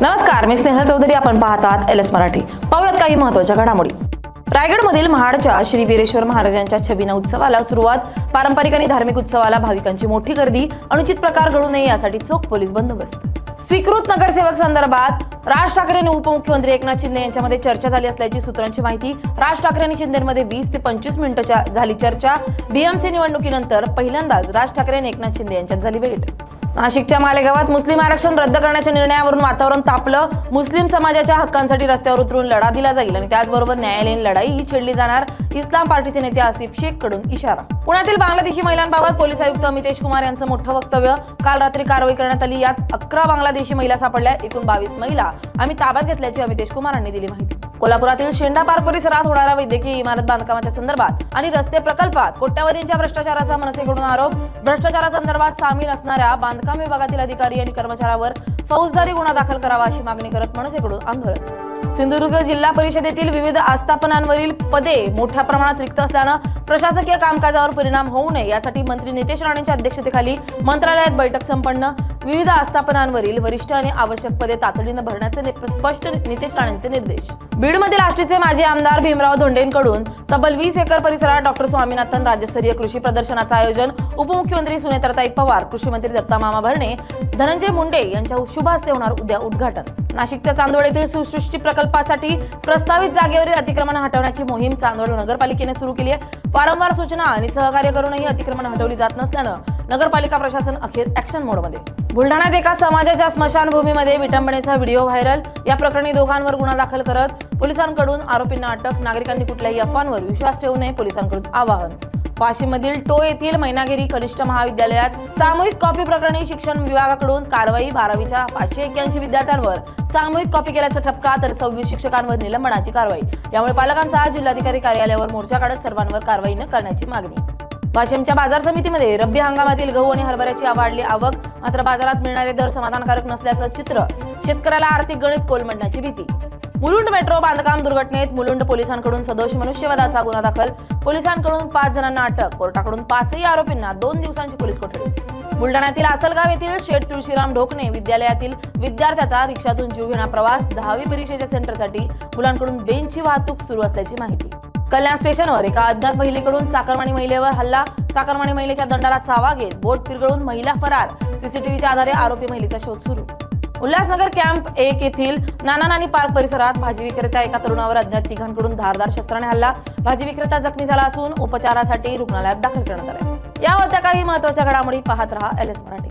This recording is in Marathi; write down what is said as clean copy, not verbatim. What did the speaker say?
नमस्कार, मी स्नेहल चौधरी. आपण पाहतात एलएस मराठी. पाहूयात काही महत्त्वाच्या घडामोडी. रायगडमधील महाडच्या श्री वीरेश्वर महाराजांच्या छबिना उत्सवाला सुरुवात. पारंपरिक आणि धार्मिक उत्सवाला भाविकांची मोठी गर्दी. अनुचित प्रकार घडू नये यासाठी चोख पोलीस बंदोबस्त. स्वीकृत नगरसेवक संदर्भात राज ठाकरे आणि उपमुख्यमंत्री एकनाथ शिंदे यांच्यामध्ये चर्चा झाली असल्याची सूत्रांची माहिती. राज ठाकरे आणि शिंदेमध्ये 20 ते 25 मिनिटांच्या झाली चर्चा. बीएमसी निवडणुकीनंतर पहिल्यांदाच राज ठाकरे आणि एकनाथ शिंदे यांच्यात झाली भेट. नाशिकच्या मालेगावात मुस्लिम आरक्षण रद्द करण्याच्या निर्णयावरून वातावरण तापलं. मुस्लिम समाजाच्या हक्कांसाठी रस्त्यावर उतरून लढा दिला जाईल आणि त्याचबरोबर न्यायालयीन लढाईही छेडली जाणार. इस्लाम पार्टीचे नेते आसिफ शेख कडून इशारा. पुण्यातील बांगलादेशी महिलांबाबत पोलीस आयुक्त अमितेश कुमार यांचं मोठं वक्तव्य. काल रात्री कारवाई करण्यात आली. यात 11 बांगलादेशी महिला सापडल्या. एकूण 22 महिला आम्ही ताब्यात घेतल्याची अमितेश कुमारांनी दिली माहिती. कोल्हापुरातील शेंडा पार्क परिसरात होणाऱ्या वैद्यकीय इमारत बांधकामाच्या संदर्भात आणि रस्ते प्रकल्पात कोट्यावधींच्या भ्रष्टाचाराचा मनसेकडून आरोप. भ्रष्टाचारासंदर्भात सामील असणाऱ्या बांधकाम विभागातील अधिकारी आणि कर्मचाऱ्यावर फौजदारी गुन्हा दाखल करावा अशी मागणी करत मनसेकडून आंदोलन. सिंधुदुर्ग जिल्हा परिषदेतील विविध आस्थापनांवरील पदे मोठ्या प्रमाणात रिक्त असल्यानं प्रशासकीय कामकाजावर परिणाम होऊ नये यासाठी मंत्री नितेश राणेंच्या अध्यक्षतेखाली मंत्रालयात बैठक संपन्न. विविध आस्थापनांवरील वरिष्ठ आणि आवश्यक पदे तातडीने भरण्याचे स्पष्ट नितेश राणेंचे निर्देश. बीडमधील आष्टीचे माजी आमदार भीमराव धोंडेंकडून तब्बल 20 एकर परिसरात डॉक्टर स्वामीनाथन राज्यस्तरीय कृषी प्रदर्शनाचं आयोजन. उपमुख्यमंत्री सुनेत्राताई पवार, कृषी मंत्री दत्ता मामा भरणे, धनंजय मुंडे यांच्या शुभ हस्ते होणार उद्या उद्घाटन. नाशिकच्या चांदोड येथील सुसृष्टी प्रकल्पासाठी प्रस्तावित जागेवरील अतिक्रमण हटवण्याची मोहीम चांदोड नगरपालिकेने सुरू केली आहे. वारंवार सूचना आणि सहकार्य करूनही अतिक्रमण हटवली जात नसल्यानं नगरपालिका प्रशासन अखेर ऍक्शन मोडमध्ये. बुलढाण्यात एका समाजाच्या स्मशानभूमीमध्ये विटंबनेचा व्हिडिओ व्हायरल. या प्रकरणी दोघांवर गुन्हा दाखल करत पोलिसांकडून आरोपींना अटक. नागरिकांनी कुठल्याही अफवांवर विश्वास ठेवू नये, पोलिसांकडून आवाहन. वाशीमधील टो येथील मैनागिरी कनिष्ठ महाविद्यालयात सामूहिक कॉपी प्रकरणी शिक्षण विभागाकडून कारवाई. 12वीच्या 581 विद्यार्थ्यांवर सामूहिक कॉपी केल्याचा ठपका तर 26 शिक्षकांवर निलंबनाची कारवाई. यामुळे पालकांचा जिल्हाधिकारी कार्यालयावर मोर्चा काढत सर्वांवर कारवाई न करण्याची मागणी. वाशिमच्या बाजार समितीमध्ये रब्बी हंगामातील गहू आणि हरभऱ्याची वाढली आवक. मात्र बाजारात मिळणारे दर समाधानकारक नसल्याचं चित्र. शेतकऱ्याला आर्थिक गणित कोलमडण्याची भीती. मुलुंड मेट्रो बांधकाम दुर्घटनेत मुलुंड पोलिसांकडून सदोष मनुष्यवधाचा गुन्हा दाखल. पोलिसांकडून 5 जणांना अटक. कोर्टाकडून 5ही आरोपींना 2 दिवसांची पोलीस कोठडी. बुलढाण्यातील आसलगाव येथील शेठ तुळशीराम ढोकणे विद्यालयातील विद्यार्थ्याचा रिक्षातून जीवघेणा प्रवास. 10वी परीक्षेच्या सेंटरसाठी मुलांकडून बेंचची वाहतूक सुरू असल्याची माहिती. कल्याण स्टेशनवर एका अज्ञात महिलेकडून चाकरमानी महिलेवर हल्ला. चाकरमानी महिलेच्या दंडाला चावा घेत बोट पिरगळून महिला फरार. सीसीटीव्हीच्या आधारे आरोपी महिलेचा शोध सुरू. उल्हासनगर कॅम्प 1 येथील नाना नानी पार्क परिसरात भाजी विक्रेता एका तरुणावर अज्ञात तिघांकडून धारदार शस्त्राने हल्ला. भाजी विक्रेता जखमी झाला असून उपचारासाठी रुग्णालयात दाखल करण्यात आले. या होत्या काही महत्त्वाच्या घडामोडी. पाहत रहा एलएस मराठी.